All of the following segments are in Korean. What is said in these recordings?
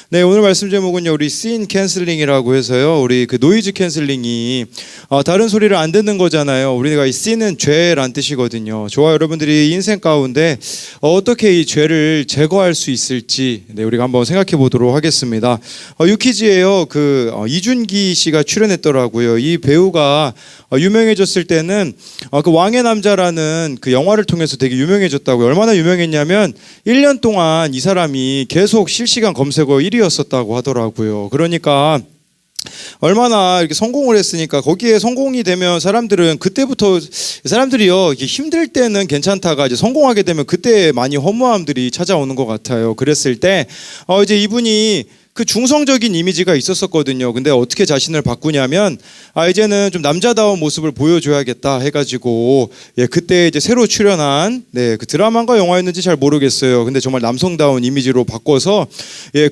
네, 오늘 말씀 제목은요, 우리 씬 캔슬링이라고 해서요, 우리 그 노이즈 캔슬링이 다른 소리를 안 듣는 거잖아요. 우리가 이 씬은 죄란 뜻이거든요. 저와 여러분들이 인생 가운데 어떻게 이 죄를 제거할 수 있을지, 네, 우리가 한번 생각해 보도록 하겠습니다. 유퀴즈에요, 이준기 씨가 출연했더라고요. 이 배우가 유명해졌을 때는 그 왕의 남자라는 그 영화를 통해서 되게 유명해졌다고요. 얼마나 유명했냐면 1년 동안 이 사람이 계속 실시간 검색어 1위였었다고 하더라고요. 그러니까 얼마나 이렇게 성공을 했으니까 거기에 성공이 되면 사람들은 그때부터 사람들이요, 이게 힘들 때는 괜찮다가 이제 성공하게 되면 그때 많이 허무함들이 찾아오는 것 같아요. 그랬을 때 이제 이분이 그 중성적인 이미지가 있었었거든요. 근데 어떻게 자신을 바꾸냐면 이제는 좀 남자다운 모습을 보여줘야겠다 해가지고 그때 이제 새로 출연한 그 드라마인가 영화였는지 잘 모르겠어요. 근데 정말 남성다운 이미지로 바꿔서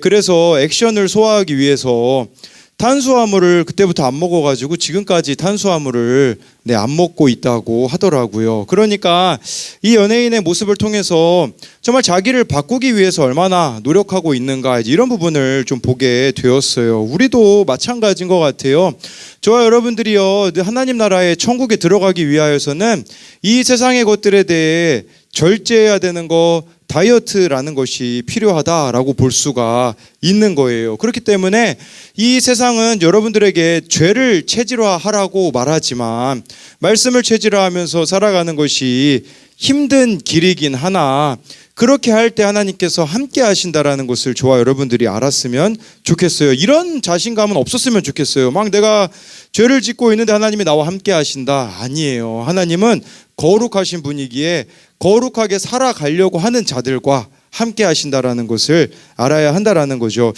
그래서 액션을 소화하기 위해서 탄수화물을 그때부터 안 먹어가지고 지금까지 탄수화물을 안 먹고 있다고 하더라고요. 그러니까 이 연예인의 모습을 통해서 정말 자기를 바꾸기 위해서 얼마나 노력하고 있는가, 이런 부분을 좀 보게 되었어요. 우리도 마찬가지인 것 같아요. 저와 여러분들이요, 하나님 나라의 천국에 들어가기 위하여서는 이 세상의 것들에 대해 절제해야 되는 거, 다이어트라는 것이 필요하다라고 볼 수가 있는 거예요. 그렇기 때문에 이 세상은 여러분들에게 죄를 체질화하라고 말하지만 말씀을 체질화하면서 살아가는 것이 힘든 길이긴 하나, 그렇게 할 때 하나님께서 함께 하신다라는 것을 저와 여러분들이 알았으면 좋겠어요. 이런 자신감은 없었으면 좋겠어요. 막 내가 죄를 짓고 있는데 하나님이 나와 함께 하신다. 아니에요. 하나님은 거룩하신 분이기에 거룩하게 살아가려고 하는 자들과 함께 하신다라는 것을 알아야 한다라는 거죠.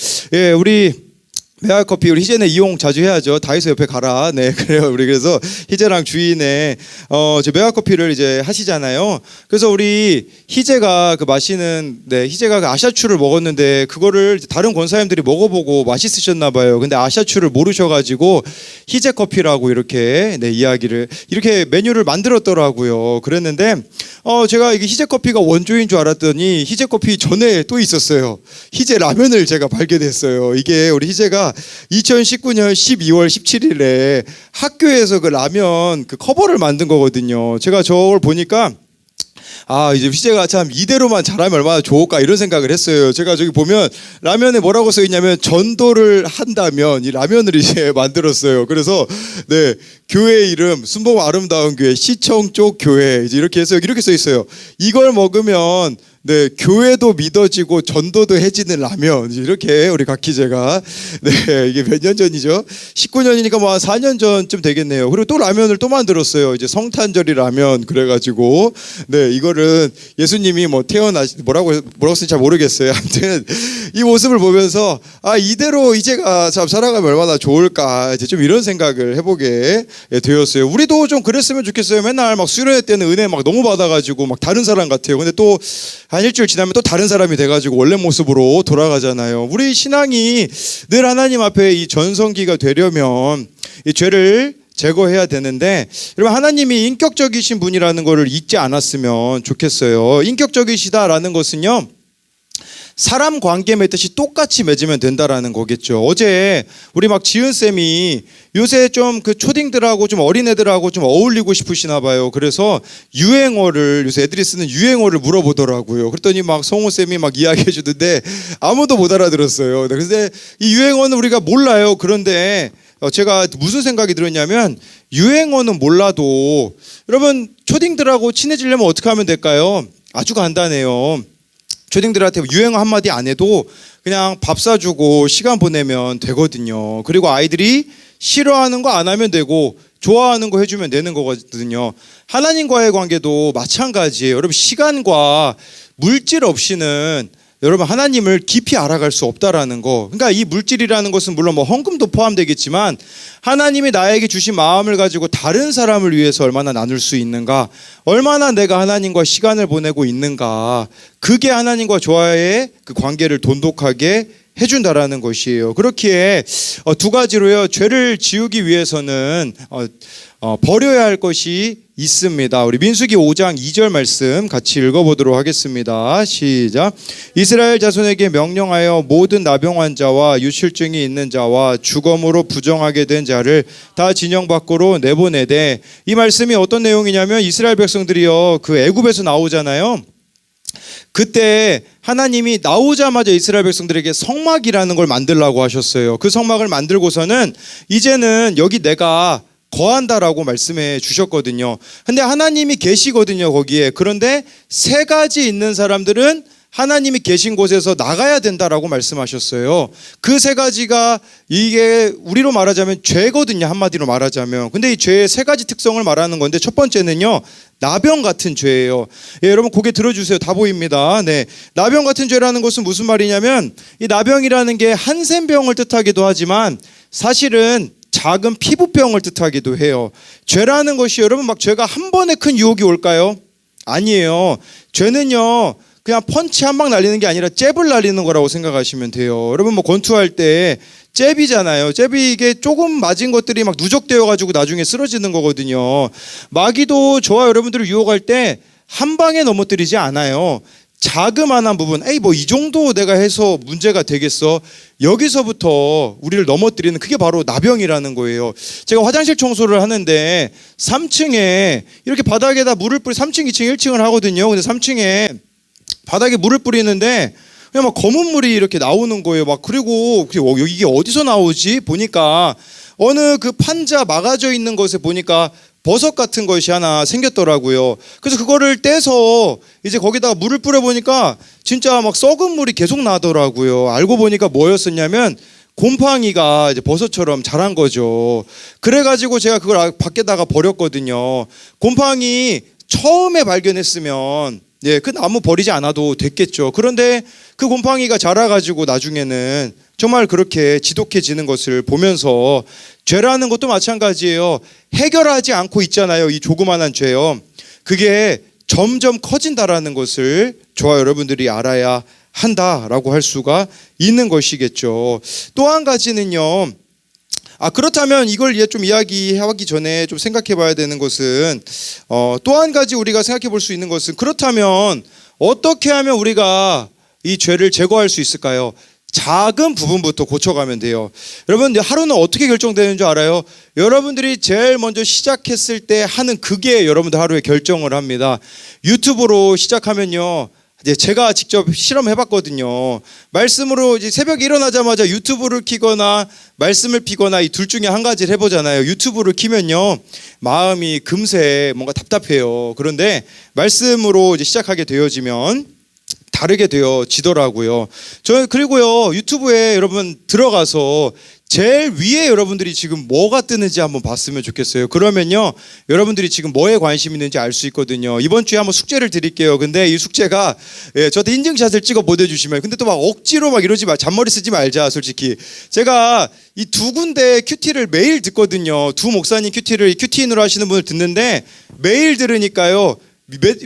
우리 메아커피, 우리 희재네 이용 자주 해야죠. 다이소 옆에 가라. 네, 그래요. 우리 그래서 희재랑 주인의 저 메아커피를 이제 하시잖아요. 그래서 우리 희재가 마시는 희재가 그 아샤추를 먹었는데 그거를 다른 권사님들이 먹어보고 맛있으셨나 봐요. 근데 아샤추를 모르셔가지고 희재 커피라고 이렇게 이야기를 이렇게 메뉴를 만들었더라고요. 그랬는데 제가 이게 희재 커피가 원조인 줄 알았더니 희재 커피 전에 또 있었어요. 희재 라면을 제가 발견했어요. 이게 우리 희재가 2019년 12월 17일에 학교에서 그 라면 그 커버를 만든 거거든요. 제가 저걸 보니까 이제 희재가 참 이대로만 잘하면 얼마나 좋을까 이런 생각을 했어요. 제가 저기 보면 라면에 뭐라고 써 있냐면 전도를 한다면 이 라면을 이제 만들었어요. 그래서 교회 이름 순복 아름다운 교회 시청 쪽 교회 이제 이렇게 해서 이렇게 써 있어요. 이걸 먹으면 교회도 믿어지고 전도도 해지는 라면, 이렇게 우리 각희재가 이게 몇 년 전이죠? 19년이니까 뭐 한 4년 전쯤 되겠네요. 그리고 또 라면을 또 만들었어요. 이제 성탄절이 라면 그래가지고 이거는 예수님이 뭐 뭐라고 쓰는지 잘 모르겠어요. 아무튼 이 모습을 보면서 이대로 이제가 참 살아가면 얼마나 좋을까, 이제 좀 이런 생각을 해보게 되었어요. 우리도 좀 그랬으면 좋겠어요. 맨날 막 수련회 때는 은혜 막 너무 받아가지고 막 다른 사람 같아요. 근데 또 한 일주일 지나면 또 다른 사람이 돼가지고 원래 모습으로 돌아가잖아요. 우리 신앙이 늘 하나님 앞에 이 전성기가 되려면 이 죄를 제거해야 되는데, 여러분 하나님이 인격적이신 분이라는 것을 잊지 않았으면 좋겠어요. 인격적이시다라는 것은요, 사람 관계 맺듯이 똑같이 맺으면 된다라는 거겠죠. 어제 우리 막 지은쌤이 요새 좀 그 초딩들하고 좀 어린애들하고 좀 어울리고 싶으시나 봐요. 그래서 유행어를, 요새 애들이 쓰는 유행어를 물어보더라고요. 그랬더니 막 성호쌤이 막 이야기해 주는데 아무도 못 알아들었어요. 그런데 이 유행어는 우리가 몰라요. 그런데 제가 무슨 생각이 들었냐면, 유행어는 몰라도 여러분 초딩들하고 친해지려면 어떻게 하면 될까요? 아주 간단해요. 초딩들한테 유행어 한마디 안 해도 그냥 밥 사주고 시간 보내면 되거든요. 그리고 아이들이 싫어하는 거 안 하면 되고 좋아하는 거 해주면 되는 거거든요. 하나님과의 관계도 마찬가지예요. 여러분 시간과 물질 없이는 여러분 하나님을 깊이 알아갈 수 없다라는 거. 그러니까 이 물질이라는 것은 물론 뭐 헌금도 포함되겠지만 하나님이 나에게 주신 마음을 가지고 다른 사람을 위해서 얼마나 나눌 수 있는가, 얼마나 내가 하나님과 시간을 보내고 있는가, 그게 하나님과 저와의 그 관계를 돈독하게 해준다라는 것이에요. 그렇기에 두 가지로요. 죄를 지우기 위해서는 버려야 할 것이 있습니다. 우리 민수기 5장 2절 말씀 같이 읽어보도록 하겠습니다. 시작. 이스라엘 자손에게 명령하여 모든 나병 환자와 유실증이 있는 자와 주검으로 부정하게 된 자를 다 진영 밖으로 내보내되, 이 말씀이 어떤 내용이냐면 이스라엘 백성들이요 그 애굽에서 나오잖아요. 그때 하나님이 나오자마자 이스라엘 백성들에게 성막이라는 걸 만들라고 하셨어요. 그 성막을 만들고서는 이제는 여기 내가 거한다라고 말씀해 주셨거든요. 근데 하나님이 계시거든요 거기에. 그런데 세 가지 있는 사람들은 하나님이 계신 곳에서 나가야 된다라고 말씀하셨어요. 그 세 가지가 이게 우리로 말하자면 죄거든요, 한마디로 말하자면. 근데 이 죄의 세 가지 특성을 말하는 건데, 첫 번째는요 나병 같은 죄예요. 예, 여러분 고개 들어주세요. 다 보입니다. 네, 나병 같은 죄라는 것은 무슨 말이냐면, 이 나병이라는 게 한센병을 뜻하기도 하지만 사실은 작은 피부병을 뜻하기도 해요. 죄라는 것이 여러분 막 죄가 한 번에 큰 유혹이 올까요? 아니에요. 죄는요 그냥 펀치 한 방 날리는 게 아니라 잽을 날리는 거라고 생각하시면 돼요. 여러분 뭐 권투할 때 잽이잖아요. 잽이 이게 조금 맞은 것들이 막 누적되어 가지고 나중에 쓰러지는 거거든요. 마귀도 저와 여러분들을 유혹할 때 한 방에 넘어뜨리지 않아요. 자그마한 부분, 에이 뭐 이 정도 내가 해서 문제가 되겠어, 여기서부터 우리를 넘어뜨리는, 그게 바로 나병이라는 거예요. 제가 화장실 청소를 하는데 3층에 이렇게 바닥에다 물을 3층, 2층, 1층을 하거든요. 근데 3층에 바닥에 물을 뿌리는데 그냥 막 검은 물이 이렇게 나오는 거예요. 막 그리고 이게 어디서 나오지 보니까 어느 그 판자 막아져 있는 것에 보니까 버섯 같은 것이 하나 생겼더라고요. 그래서 그거를 떼서 이제 거기다가 물을 뿌려 보니까 진짜 막 썩은 물이 계속 나더라고요. 알고 보니까 뭐였었냐면 곰팡이가 이제 버섯처럼 자란 거죠. 그래가지고 제가 그걸 밖에다가 버렸거든요. 곰팡이 처음에 발견했으면 그 나무 버리지 않아도 됐겠죠. 그런데 그 곰팡이가 자라가지고 나중에는 정말 그렇게 지독해지는 것을 보면서, 죄라는 것도 마찬가지예요. 해결하지 않고 있잖아요. 이 조그만한 죄요. 그게 점점 커진다라는 것을 저와 여러분들이 알아야 한다라고 할 수가 있는 것이겠죠. 또 한 가지는요. 그렇다면 이걸 좀 이야기하기 전에 좀 생각해 봐야 되는 것은, 또 한 가지 우리가 생각해 볼 수 있는 것은, 그렇다면 어떻게 하면 우리가 이 죄를 제거할 수 있을까요? 작은 부분부터 고쳐가면 돼요. 여러분 하루는 어떻게 결정되는 줄 알아요? 여러분들이 제일 먼저 시작했을 때 하는 그게 여러분들 하루에 결정을 합니다. 유튜브로 시작하면요, 이제 제가 직접 실험해봤거든요. 말씀으로 이제 새벽에 일어나자마자 유튜브를 키거나 말씀을 피거나 이 둘 중에 한 가지를 해보잖아요. 유튜브를 키면요 마음이 금세 뭔가 답답해요. 그런데 말씀으로 이제 시작하게 되어지면 다르게 되어지더라고요. 그리고요 유튜브에 여러분 들어가서 제일 위에 여러분들이 지금 뭐가 뜨는지 한번 봤으면 좋겠어요. 그러면요 여러분들이 지금 뭐에 관심 있는지 알 수 있거든요. 이번 주에 한번 숙제를 드릴게요. 근데 이 숙제가 저한테 인증샷을 찍어 보내주시면, 근데 또 막 억지로 막 이러지 마, 잔머리 쓰지 말자. 솔직히 제가 이 두 군데 큐티를 매일 듣거든요. 두 목사님 큐티를 큐티인으로 하시는 분을 듣는데 매일 들으니까요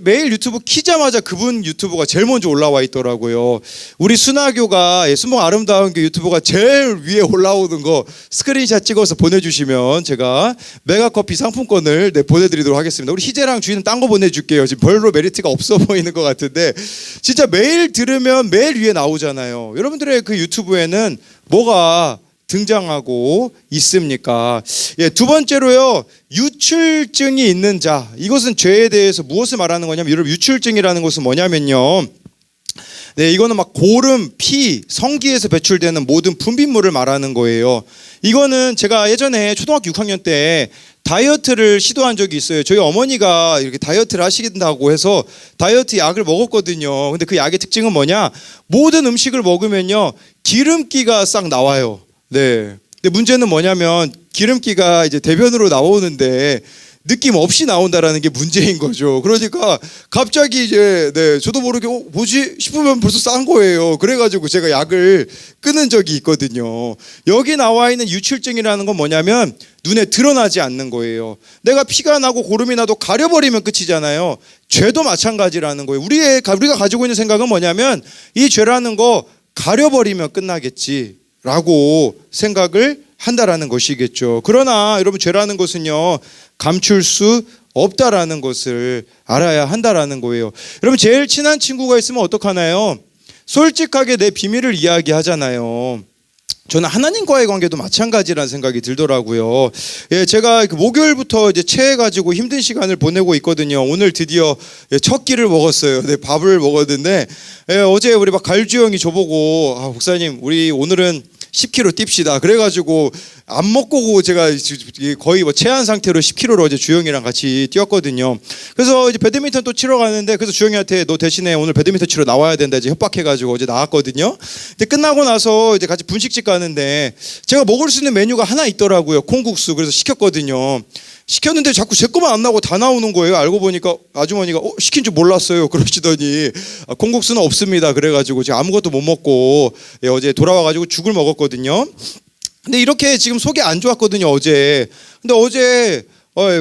매일 유튜브 키자마자 그분 유튜브가 제일 먼저 올라와 있더라고요. 우리 순화교가 순봉 아름다운 교 유튜브가 제일 위에 올라오는 거 스크린샷 찍어서 보내주시면 제가 메가커피 상품권을 보내드리도록 하겠습니다. 우리 희재랑 주인은 딴 거 보내줄게요. 지금 별로 메리트가 없어 보이는 것 같은데 진짜 매일 들으면 매일 위에 나오잖아요. 여러분들의 그 유튜브에는 뭐가 등장하고 있습니까? 두 번째로요, 유출증이 있는 자. 이것은 죄에 대해서 무엇을 말하는 거냐면, 여러분 유출증이라는 것은 뭐냐면요, 이거는 막 고름, 피, 성기에서 배출되는 모든 분비물을 말하는 거예요. 이거는 제가 예전에 초등학교 6학년 때 다이어트를 시도한 적이 있어요. 저희 어머니가 이렇게 다이어트를 하시긴다고 해서 다이어트 약을 먹었거든요. 근데 그 약의 특징은 뭐냐? 모든 음식을 먹으면요 기름기가 싹 나와요. 근데 문제는 뭐냐면 기름기가 이제 대변으로 나오는데 느낌 없이 나온다라는 게 문제인 거죠. 그러니까 갑자기 이제 저도 모르게 뭐지 싶으면 벌써 싼 거예요. 그래가지고 제가 약을 끊은 적이 있거든요. 여기 나와 있는 유출증이라는 건 뭐냐면 눈에 드러나지 않는 거예요. 내가 피가 나고 고름이 나도 가려버리면 끝이잖아요. 죄도 마찬가지라는 거예요. 우리가 가지고 있는 생각은 뭐냐면 이 죄라는 거 가려버리면 끝나겠지라고 생각을 한다라는 것이겠죠. 그러나 여러분, 죄라는 것은요, 감출 수 없다라는 것을 알아야 한다라는 거예요. 여러분, 제일 친한 친구가 있으면 어떡하나요? 솔직하게 내 비밀을 이야기하잖아요. 저는 하나님과의 관계도 마찬가지라는 생각이 들더라고요. 예, 제가 목요일부터 이제 체해가지고 힘든 시간을 보내고 있거든요. 오늘 드디어 첫 끼를 먹었어요. 네, 밥을 먹었는데, 예, 어제 우리 막 갈주 형이 저보고, 목사님, 우리 오늘은 10kg 뜁시다. 그래가지고 안 먹고 제가 거의 뭐 체한 상태로 10kg를 어제 주영이랑 같이 뛰었거든요. 그래서 이제 배드민턴 또 치러 가는데, 그래서 주영이한테 너 대신에 오늘 배드민턴 치러 나와야 된다 이제 협박해가지고 어제 나왔거든요. 근데 끝나고 나서 이제 같이 분식집 가는데 제가 먹을 수 있는 메뉴가 하나 있더라고요. 콩국수. 그래서 시켰거든요. 시켰는데 자꾸 제 거만 안 나오고 다 나오는 거예요. 알고 보니까 아주머니가 시킨 줄 몰랐어요 그러시더니, 콩국수는 없습니다. 그래가지고 제가 아무것도 못 먹고, 예, 어제 돌아와가지고 죽을 먹었거든요. 근데 이렇게 지금 속이 안 좋았거든요 어제. 근데 어제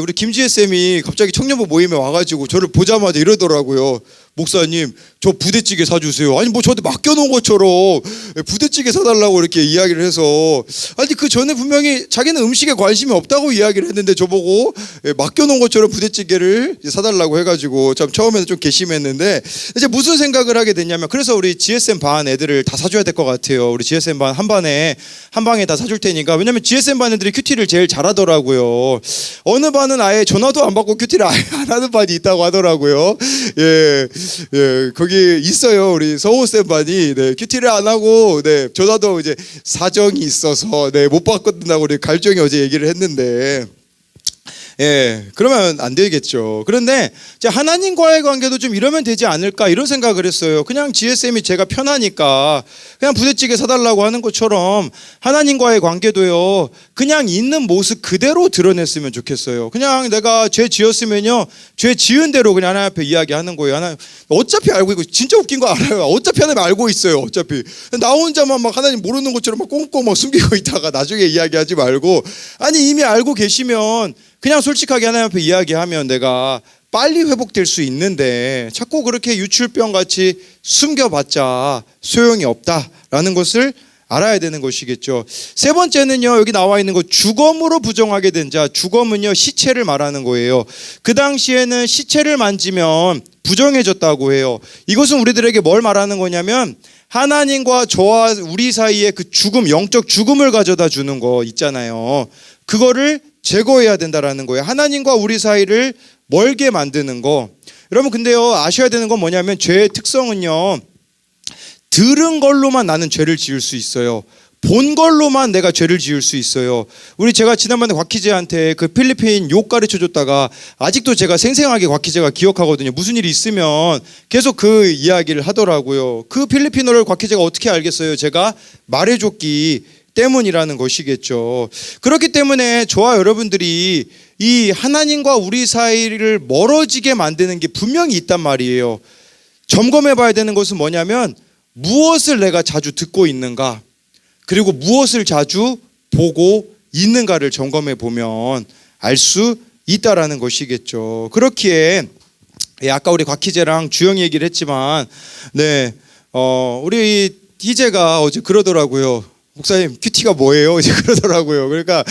우리 김지혜 쌤이 갑자기 청년부 모임에 와가지고 저를 보자마자 이러더라고요. 목사님, 저 부대찌개 사주세요. 아니 뭐 저한테 맡겨놓은 것처럼 부대찌개 사달라고 이렇게 이야기를 해서, 아니 그 전에 분명히 자기는 음식에 관심이 없다고 이야기를 했는데 저보고 맡겨놓은 것처럼 부대찌개를 사달라고 해가지고 참 처음에는 좀 괘씸했는데, 이제 무슨 생각을 하게 됐냐면, 그래서 우리 GSM 반 애들을 다 사줘야 될 것 같아요. 우리 GSM 반 한 방에 다 사줄 테니까. 왜냐면 GSM 반 애들이 큐티를 제일 잘하더라고요. 어느 반은 아예 전화도 안 받고 큐티를 아예 안 하는 반이 있다고 하더라고요. 예, 거기 있어요. 우리 서호쌤 반이, 네, 큐티를 안 하고, 네, 전화도 이제 사정이 있어서, 네, 못 받겠다고 우리 갈정이 어제 얘기를 했는데, 예, 그러면 안 되겠죠. 그런데 이제 하나님과의 관계도 좀 이러면 되지 않을까 이런 생각을 했어요. 그냥 GSM이 제가 편하니까 그냥 부대찌개 사달라고 하는 것처럼 하나님과의 관계도요, 그냥 있는 모습 그대로 드러냈으면 좋겠어요. 그냥 내가 죄 지었으면요, 죄 지은 대로 그냥 하나님 앞에 이야기하는 거예요. 하나님 어차피 알고 있고, 진짜 웃긴 거 알아요. 어차피 하나님 알고 있어요. 어차피 나 혼자만 막 하나님 모르는 것처럼 막 꽁꽁 막 숨기고 있다가 나중에 이야기하지 말고, 아니 이미 알고 계시면 그냥 솔직하게 하나님 앞에 이야기하면 내가 빨리 회복될 수 있는데, 자꾸 그렇게 유출병 같이 숨겨봤자 소용이 없다라는 것을 알아야 되는 것이겠죠. 세 번째는요, 여기 나와 있는 거, 주검으로 부정하게 된 자. 주검은요, 시체를 말하는 거예요. 그 당시에는 시체를 만지면 부정해졌다고 해요. 이것은 우리들에게 뭘 말하는 거냐면, 하나님과 저와 우리 사이에 그 죽음, 영적 죽음을 가져다 주는 거 있잖아요. 그거를 제거해야 된다라는 거예요. 하나님과 우리 사이를 멀게 만드는 거. 여러분, 근데요, 아셔야 되는 건 뭐냐면, 죄의 특성은요, 들은 걸로만 나는 죄를 지을 수 있어요. 본 걸로만 내가 죄를 지을 수 있어요. 제가 지난번에 곽희재한테 그 필리핀 욕 가르쳐 줬다가 아직도 제가 생생하게 곽희재가 기억하거든요. 무슨 일이 있으면 계속 그 이야기를 하더라고요. 그 필리핀어를 곽희재가 어떻게 알겠어요? 제가 말해줬기 때문이라는 것이겠죠. 그렇기 때문에 저와 여러분들이 이 하나님과 우리 사이를 멀어지게 만드는 게 분명히 있단 말이에요. 점검해 봐야 되는 것은 뭐냐면, 무엇을 내가 자주 듣고 있는가, 그리고 무엇을 자주 보고 있는가를 점검해 보면 알 수 있다라는 것이겠죠. 그렇기에 아까 우리 곽희재랑 주영이 얘기를 했지만, 네, 우리 희재가 어제 그러더라고요. 목사님, 큐티가 뭐예요? 이제 그러더라고요. 그러니까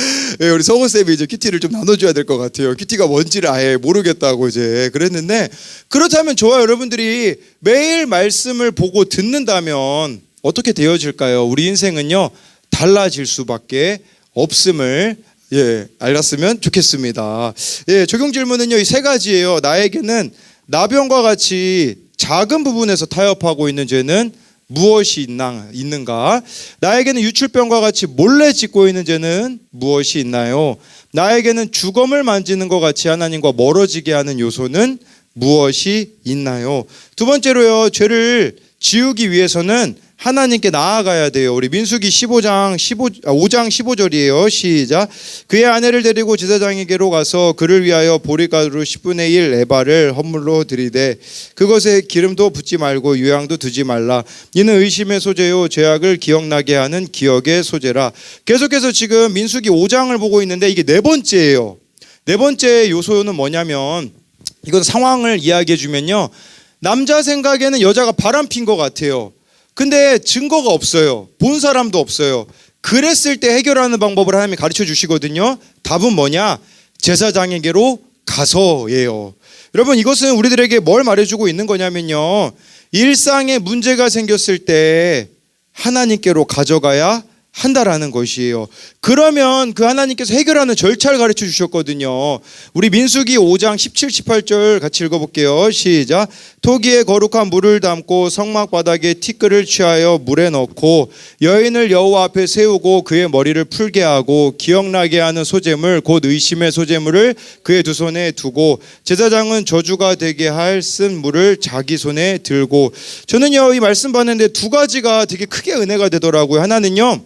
우리 성호쌤이 이제 큐티를 좀 나눠줘야 될 것 같아요. 큐티가 뭔지를 아예 모르겠다고 이제 그랬는데, 그렇다면 저와 여러분들이 매일 말씀을 보고 듣는다면 어떻게 되어질까요? 우리 인생은요, 달라질 수밖에 없음을 알았으면 좋겠습니다. 적용 질문은요, 이 세 가지예요. 나에게는 나병과 같이 작은 부분에서 타협하고 있는 죄는 무엇이 있는가? 나에게는 유출병과 같이 몰래 짓고 있는 죄는 무엇이 있나요? 나에게는 주검을 만지는 것 같이 하나님과 멀어지게 하는 요소는 무엇이 있나요? 두 번째로요, 죄를 지우기 위해서는 하나님께 나아가야 돼요. 우리 민수기 5장 15절이에요. 시작. 그의 아내를 데리고 제사장에게로 가서 그를 위하여 보리가루 10분의 1 에바를 헌물로 드리되 그것에 기름도 붓지 말고 유향도 두지 말라. 이는 의심의 소재요 죄악을 기억나게 하는 기억의 소재라. 계속해서 지금 민수기 5장을 보고 있는데, 이게 네 번째예요. 네 번째 요소는 뭐냐면, 이건 상황을 이야기해 주면요, 남자 생각에는 여자가 바람핀 것 같아요. 근데 증거가 없어요. 본 사람도 없어요. 그랬을 때 해결하는 방법을 하나님이 가르쳐 주시거든요. 답은 뭐냐? 제사장에게로 가서예요. 여러분, 이것은 우리들에게 뭘 말해주고 있는 거냐면요, 일상에 문제가 생겼을 때 하나님께로 가져가야 한다라는 것이에요. 그러면 그 하나님께서 해결하는 절차를 가르쳐 주셨거든요. 우리 민수기 5장 17, 18절 같이 읽어볼게요. 시작. 토기에 거룩한 물을 담고 성막 바닥에 티끌을 취하여 물에 넣고 여인을 여호와 앞에 세우고 그의 머리를 풀게 하고 기억나게 하는 소재물 곧 의심의 소재물을 그의 두 손에 두고 제사장은 저주가 되게 할 쓴 물을 자기 손에 들고. 저는요, 이 말씀 봤는데 두 가지가 되게 크게 은혜가 되더라고요. 하나는요,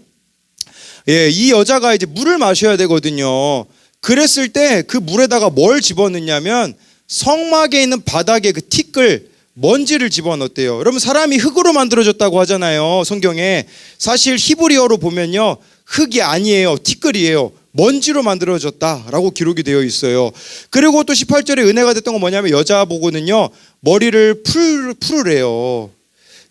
이 여자가 이제 물을 마셔야 되거든요. 그랬을 때 그 물에다가 뭘 집어넣냐면 성막에 있는 바닥에 그 티끌, 먼지를 집어넣었대요. 여러분, 사람이 흙으로 만들어졌다고 하잖아요, 성경에. 사실 히브리어로 보면요, 흙이 아니에요, 티끌이에요. 먼지로 만들어졌다라고 기록이 되어 있어요. 그리고 또 18절에 은혜가 됐던 건 뭐냐면 여자 보고는요, 머리를 풀으래요.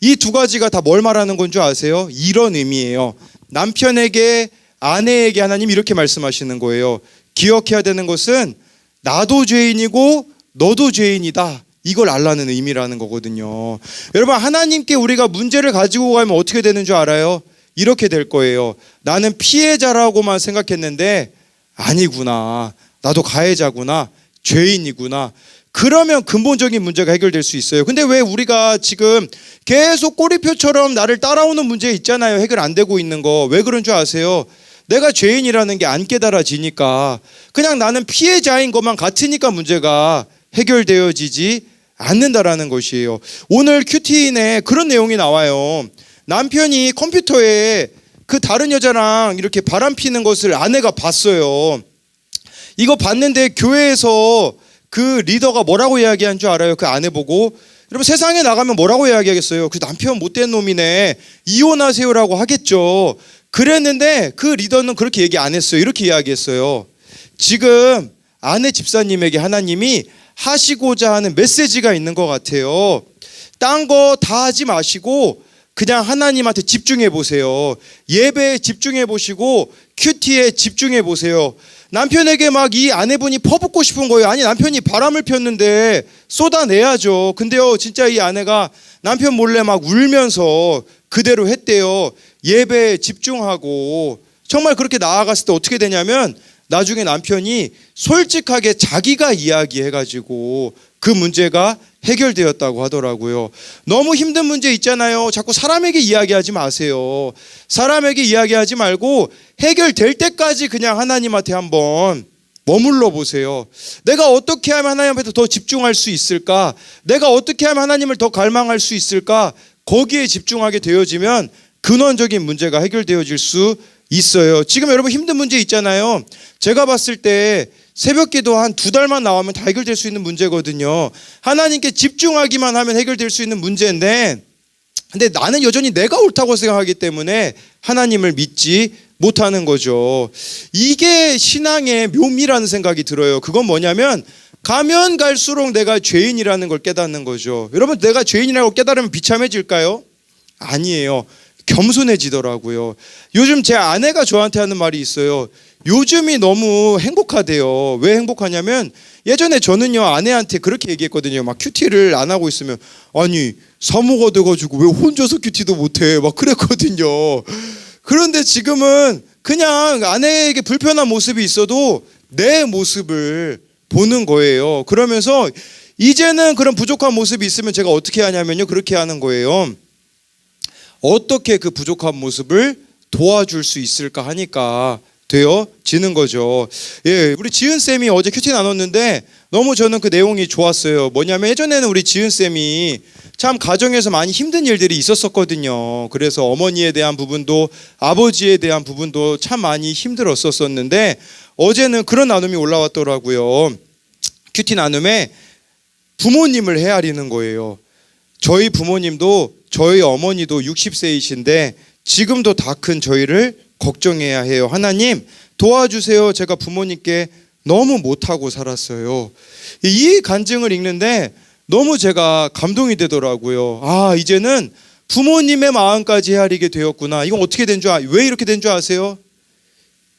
이 두 가지가 다 뭘 말하는 건 줄 아세요? 이런 의미예요. 남편에게, 아내에게 하나님이 이렇게 말씀하시는 거예요. 기억해야 되는 것은 나도 죄인이고 너도 죄인이다, 이걸 알라는 의미라는 거거든요. 여러분, 하나님께 우리가 문제를 가지고 가면 어떻게 되는 줄 알아요? 이렇게 될 거예요. 나는 피해자라고만 생각했는데 아니구나, 나도 가해자구나, 죄인이구나. 그러면 근본적인 문제가 해결될 수 있어요. 근데 왜 우리가 지금 계속 꼬리표처럼 나를 따라오는 문제 있잖아요, 해결 안 되고 있는 거. 왜 그런 줄 아세요? 내가 죄인이라는 게 안 깨달아지니까, 그냥 나는 피해자인 것만 같으니까 문제가 해결되어지지 않는다라는 것이에요. 오늘 큐티인에 그런 내용이 나와요. 남편이 컴퓨터에 그 다른 여자랑 이렇게 바람 피는 것을 아내가 봤어요. 이거 봤는데 교회에서 그 리더가 뭐라고 이야기한 줄 알아요? 그 아내 보고. 여러분, 세상에 나가면 뭐라고 이야기하겠어요? 그 남편 못된 놈이네, 이혼하세요라고 하겠죠. 그랬는데 그 리더는 그렇게 얘기 안 했어요. 이렇게 이야기했어요. 지금 아내 집사님에게 하나님이 하시고자 하는 메시지가 있는 것 같아요. 딴 거 다 하지 마시고 그냥 하나님한테 집중해 보세요. 예배에 집중해 보시고 큐티에 집중해 보세요. 남편에게 막 이 아내분이 퍼붓고 싶은 거예요. 아니, 남편이 바람을 폈는데 쏟아내야죠. 근데요, 진짜 이 아내가 남편 몰래 막 울면서 그대로 했대요. 예배에 집중하고. 정말 그렇게 나아갔을 때 어떻게 되냐면 나중에 남편이 솔직하게 자기가 이야기해가지고 그 문제가 해결되었다고 하더라고요. 너무 힘든 문제 있잖아요. 자꾸 사람에게 이야기하지 마세요. 사람에게 이야기하지 말고 해결될 때까지 그냥 하나님한테 한번 머물러 보세요. 내가 어떻게 하면 하나님한테 더 집중할 수 있을까? 내가 어떻게 하면 하나님을 더 갈망할 수 있을까? 거기에 집중하게 되어지면 근원적인 문제가 해결되어질 수 있어요. 지금 여러분 힘든 문제 있잖아요. 제가 봤을 때 새벽기도 한 2달만 나오면 다 해결될 수 있는 문제거든요. 하나님께 집중하기만 하면 해결될 수 있는 문제인데, 근데 나는 여전히 내가 옳다고 생각하기 때문에 하나님을 믿지 못하는 거죠. 이게 신앙의 묘미라는 생각이 들어요. 그건 뭐냐면 가면 갈수록 내가 죄인이라는 걸 깨닫는 거죠. 여러분, 내가 죄인이라고 깨달으면 비참해질까요? 아니에요. 겸손해지더라고요. 요즘 제 아내가 저한테 하는 말이 있어요. 요즘이 너무 행복하대요. 왜 행복하냐면 예전에 저는요, 아내한테 그렇게 얘기했거든요. 막 큐티를 안 하고 있으면 아니 사모가 돼가지고 왜 혼자서 큐티도 못해, 막 그랬거든요. 그런데 지금은 그냥 아내에게 불편한 모습이 있어도 내 모습을 보는 거예요. 그러면서 이제는 그런 부족한 모습이 있으면 제가 어떻게 하냐면요, 그렇게 하는 거예요. 어떻게 그 부족한 모습을 도와줄 수 있을까 하니까 되어지는 거죠. 예, 우리 지은 쌤이 어제 큐티 나눴는데 너무 저는 그 내용이 좋았어요. 뭐냐면 예전에는 우리 지은 쌤이 참 가정에서 많이 힘든 일들이 있었었거든요. 그래서 어머니에 대한 부분도 아버지에 대한 부분도 참 많이 힘들었었는데 어제는 그런 나눔이 올라왔더라고요. 큐티 나눔에 부모님을 헤아리는 거예요. 저희 부모님도 저희 어머니도 60세이신데 지금도 다 큰 저희를 걱정해야 해요. 하나님 도와주세요. 제가 부모님께 너무 못하고 살았어요. 이 간증을 읽는데 너무 제가 감동이 되더라고요. 아, 이제는 부모님의 마음까지 헤아리게 되었구나. 이건 어떻게 된 줄 왜 이렇게 된 줄 아세요?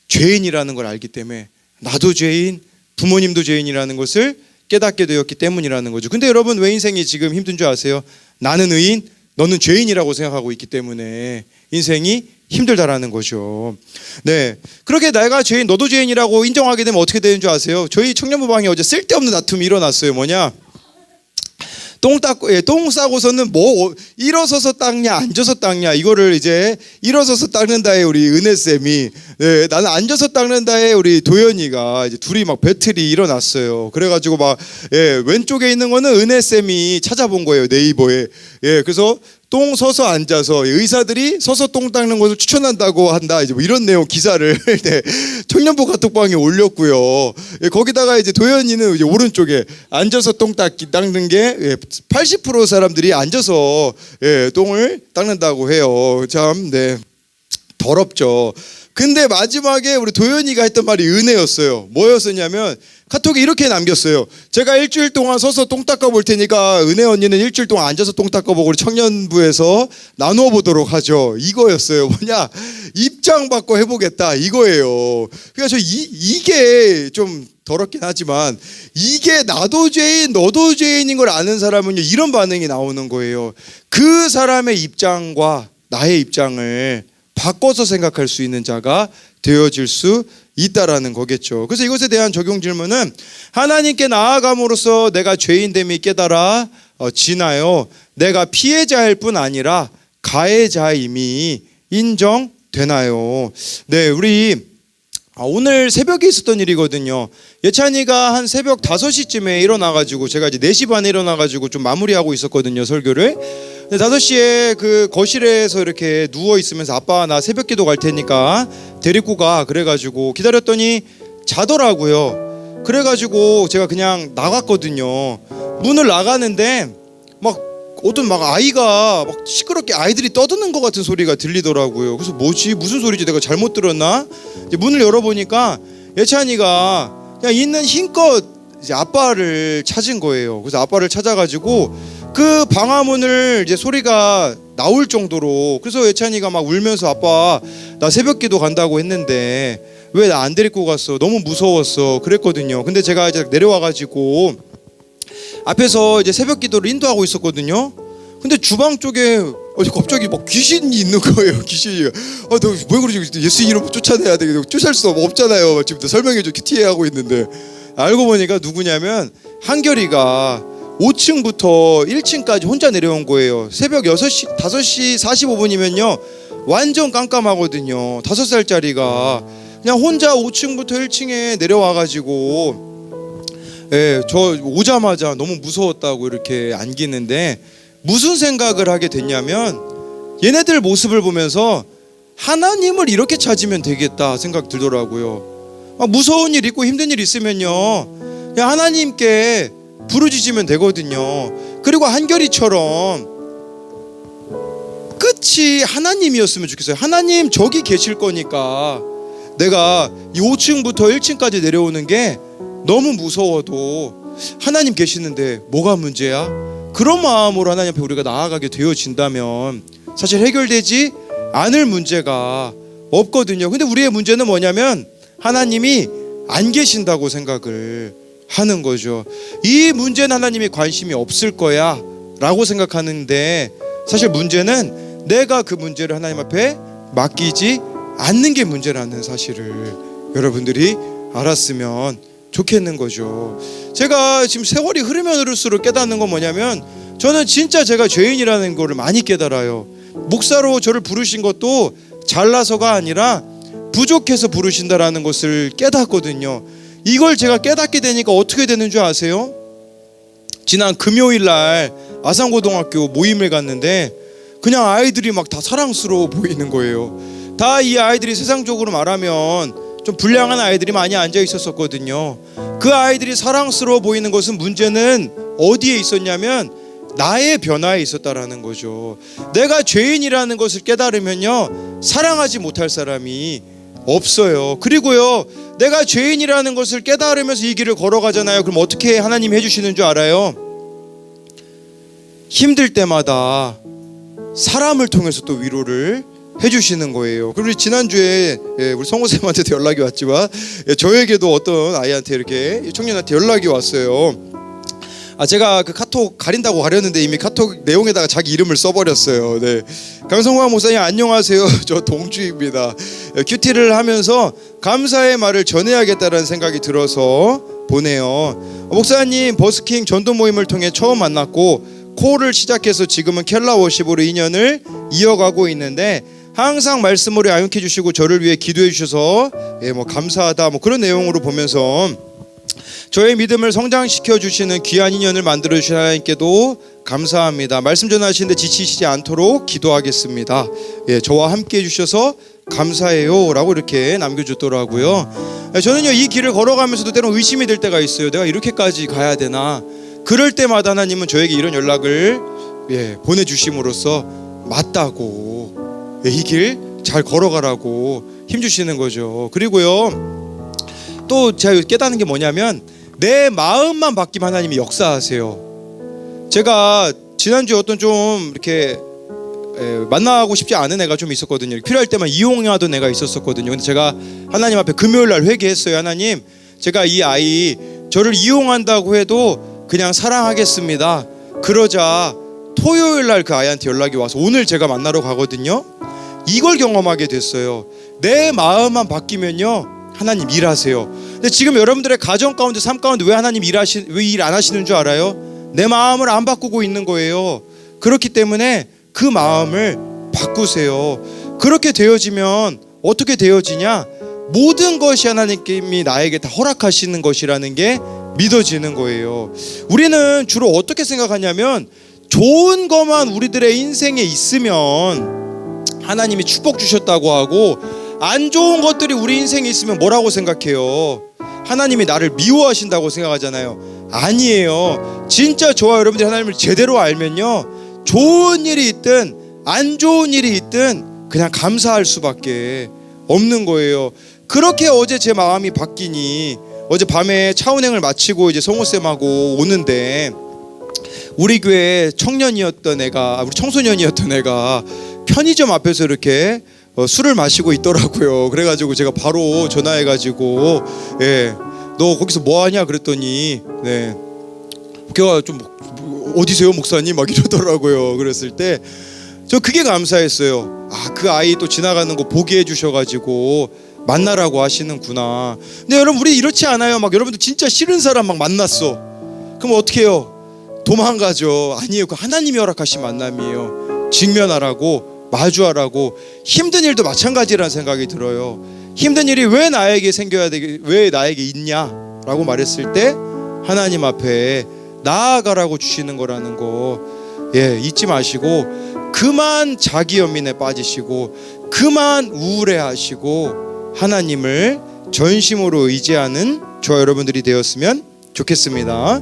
죄인이라는 걸 알기 때문에, 나도 죄인, 부모님도 죄인이라는 것을 깨닫게 되었기 때문이라는 거죠. 근데 여러분, 왜 인생이 지금 힘든 줄 아세요? 나는 의인, 너는 죄인이라고 생각하고 있기 때문에 인생이 힘들다라는 거죠. 네, 그렇게 내가 죄인, 너도 죄인이라고 인정하게 되면 어떻게 되는 줄 아세요? 저희 청년부방에 어제 쓸데없는 다툼이 일어났어요. 뭐냐? 똥 싸고서는 뭐 일어서서 닦냐 앉아서 닦냐, 이거를 이제 일어서서 닦는다에 우리 은혜쌤이, 네, 나는 앉아서 닦는다에 우리 도연이가, 이제 둘이 막 배틀이 일어났어요. 그래가지고 막, 예, 왼쪽에 있는 거는 은혜쌤이 찾아본 거예요, 네이버에. 예, 그래서 똥 서서 앉아서 의사들이 서서 똥 닦는 것을 추천한다고 한다, 이제 뭐 이런 내용 기사를 네, 청년부 카톡방에 올렸고요. 예, 거기다가 이제 도현이는 이제 오른쪽에 앉아서 똥 닦는 게 80% 사람들이 앉아서, 예, 똥을 닦는다고 해요. 참, 네, 더럽죠. 근데 마지막에 우리 도현이가 했던 말이 은혜였어요. 뭐였었냐면 카톡에 이렇게 남겼어요. 제가 일주일 동안 서서 똥 닦아볼 테니까 은혜 언니는 일주일 동안 앉아서 똥 닦아보고 우리 청년부에서 나누어 보도록 하죠. 이거였어요. 뭐냐, 입장 바꿔 해보겠다, 이거예요. 그러니까 이게 좀 더럽긴 하지만, 이게 나도 죄인 너도 죄인인 걸 아는 사람은요, 이런 반응이 나오는 거예요. 그 사람의 입장과 나의 입장을 바꿔서 생각할 수 있는 자가 되어질 수 있다라는 거겠죠. 그래서 이것에 대한 적용 질문은, 하나님께 나아감으로써 내가 죄인됨이 깨달아 지나요, 내가 피해자일 뿐 아니라 가해자임이 인정되나요? 네, 우리 오늘 새벽에 있었던 일이거든요. 예찬이가 한 새벽 5시쯤에 일어나가지고, 제가 이제 4시 반에 일어나가지고 좀 마무리하고 있었거든요, 설교를. 5시에 그 거실에서 이렇게 누워 있으면서, 아빠 나 새벽 기도 갈 테니까 데리고 가, 그래가지고 기다렸더니 자더라고요. 그래가지고 제가 그냥 나갔거든요. 문을 나가는데 막 어떤 막 아이가 막 시끄럽게 아이들이 떠드는 것 같은 소리가 들리더라고요. 그래서 뭐지, 무슨 소리지, 내가 잘못 들었나? 이제 문을 열어보니까 예찬이가 그냥 있는 힘껏 이제 아빠를 찾은 거예요. 그래서 아빠를 찾아가지고 그 방화문을 이제 소리가 나올 정도로, 그래서 예찬이가 막 울면서, 아빠 나 새벽 기도 간다고 했는데 왜 나 안 데리고 갔어, 너무 무서웠어, 그랬거든요. 근데 제가 이제 내려와가지고 앞에서 이제 새벽 기도를 인도하고 있었거든요. 근데 주방 쪽에 갑자기 막 귀신이 있는 거예요. 귀신이. 너 왜 그러지? 예수 이름 쫓아내야 돼. 쫓아낼 수 없잖아요. 지금 설명해줘. 큐티에 하고 있는데. 알고 보니까 누구냐면 한결이가 5층부터 1층까지 혼자 내려온 거예요. 새벽 5시 45분이면요 완전 깜깜하거든요. 5살짜리가 그냥 혼자 5층부터 1층에 내려와가지고, 예, 저 오자마자 너무 무서웠다고 이렇게 안기는데, 무슨 생각을 하게 됐냐면, 얘네들 모습을 보면서 하나님을 이렇게 찾으면 되겠다 생각 들더라고요. 무서운 일 있고 힘든 일 있으면요 그냥 하나님께 부르짖으면 되거든요. 그리고 한결이처럼 끝이 하나님이었으면 좋겠어요. 하나님 저기 계실 거니까 내가 이 5층부터 1층까지 내려오는 게 너무 무서워도 하나님 계시는데 뭐가 문제야? 그런 마음으로 하나님 앞에 우리가 나아가게 되어진다면 사실 해결되지 않을 문제가 없거든요. 근데 우리의 문제는 뭐냐면 하나님이 안 계신다고 생각을 하는 거죠. 이 문제는 하나님이 관심이 없을 거야 라고 생각하는데, 사실 문제는 내가 그 문제를 하나님 앞에 맡기지 않는 게 문제라는 사실을 여러분들이 알았으면 좋겠는 거죠. 제가 지금 세월이 흐르면 흐를수록 깨닫는 건 뭐냐면, 저는 진짜 제가 죄인이라는 거를 많이 깨달아요. 목사로 저를 부르신 것도 잘나서가 아니라 부족해서 부르신다라는 것을 깨닫거든요. 이걸 제가 깨닫게 되니까 어떻게 되는 줄 아세요? 지난 금요일 날 아산고등학교 모임을 갔는데 그냥 아이들이 막 다 사랑스러워 보이는 거예요. 다 이 아이들이 세상적으로 말하면 좀 불량한 아이들이 많이 앉아 있었거든요. 그 아이들이 사랑스러워 보이는 것은, 문제는 어디에 있었냐면 나의 변화에 있었다라는 거죠. 내가 죄인이라는 것을 깨달으면요 사랑하지 못할 사람이 없어요. 그리고요 내가 죄인이라는 것을 깨달으면서 이 길을 걸어가잖아요. 그럼 어떻게 하나님이 해주시는 줄 알아요? 힘들 때마다 사람을 통해서 또 위로를 해주시는 거예요. 그리고 지난주에 우리 성호쌤한테도 연락이 왔지만 저에게도 어떤 아이한테 이렇게 청년한테 연락이 왔어요. 제가 그 카톡 가린다고 가렸는데 이미 카톡 내용에다가 자기 이름을 써버렸어요. 네. 강성광 목사님 안녕하세요. 저 동주입니다. 큐티를 하면서 감사의 말을 전해야겠다는 생각이 들어서 보내요. 목사님 버스킹 전도 모임을 통해 처음 만났고 콜을 시작해서 지금은 켈라 워십으로 인연을 이어가고 있는데 항상 말씀으로 양육해 주시고 저를 위해 기도해 주셔서 감사하다 그런 내용으로 보면서 저의 믿음을 성장시켜 주시는 귀한 인연을 만들어 주신 하나님께도 감사합니다. 말씀 전하시는데 지치시지 않도록 기도하겠습니다. 저와 함께 해주셔서 감사해요 라고 이렇게 남겨줬더라고요. 저는요 이 길을 걸어가면서도 때론 의심이 될 때가 있어요. 내가 이렇게까지 가야 되나. 그럴 때마다 하나님은 저에게 이런 연락을 보내주심으로써 맞다고, 이 길 잘 걸어가라고 힘주시는 거죠. 그리고요 또 제가 깨닫는 게 뭐냐면 내 마음만 바뀌면 하나님이 역사하세요. 제가 지난주에 어떤 좀 이렇게 만나고 싶지 않은 애가 좀 있었거든요. 필요할 때만 이용하던 애가 있었거든요. 근데 제가 하나님 앞에 금요일 날 회개했어요. 하나님, 제가 이 아이 저를 이용한다고 해도 그냥 사랑하겠습니다. 그러자 토요일 날 그 아이한테 연락이 와서 오늘 제가 만나러 가거든요. 이걸 경험하게 됐어요. 내 마음만 바뀌면요 하나님 일하세요. 근데 지금 여러분들의 가정 가운데 삶 가운데 왜 하나님 왜 일 안 하시는 줄 알아요? 내 마음을 안 바꾸고 있는 거예요. 그렇기 때문에 그 마음을 바꾸세요. 그렇게 되어지면 어떻게 되어지냐? 모든 것이 하나님이 나에게 다 허락하시는 것이라는 게 믿어지는 거예요. 우리는 주로 어떻게 생각하냐면 좋은 것만 우리들의 인생에 있으면 하나님이 축복 주셨다고 하고 안 좋은 것들이 우리 인생에 있으면 뭐라고 생각해요? 하나님이 나를 미워하신다고 생각하잖아요. 아니에요. 진짜 저와 여러분들이 하나님을 제대로 알면요 좋은 일이 있든 안 좋은 일이 있든 그냥 감사할 수밖에 없는 거예요. 그렇게 어제 제 마음이 바뀌니 어제 밤에 차 운행을 마치고 이제 성호쌤하고 오는데 우리 교회 청년이었던 애가, 우리 청소년이었던 애가 편의점 앞에서 이렇게 술을 마시고 있더라고요. 그래가지고 제가 바로 전화해가지고 너 거기서 뭐하냐 그랬더니 걔가 좀 어디세요 목사님 막 이러더라고요. 그랬을 때 저 그게 감사했어요. 그 아이 또 지나가는 거 보게 해주셔가지고 만나라고 하시는구나. 근데 여러분 우리 이렇지 않아요? 막 여러분들 진짜 싫은 사람 막 만났어. 그럼 어떻게 해요? 도망가죠. 아니에요. 그 하나님이 허락하신 만남이에요. 직면하라고, 마주하라고. 힘든 일도 마찬가지라는 생각이 들어요. 힘든 일이 왜 나에게 생겨야 되게, 왜 나에게 있냐라고 말했을 때 하나님 앞에 나아가라고 주시는 거라는 거 잊지 마시고 그만 자기 연민에 빠지시고 그만 우울해하시고 하나님을 전심으로 의지하는 저와 여러분들이 되었으면 좋겠습니다.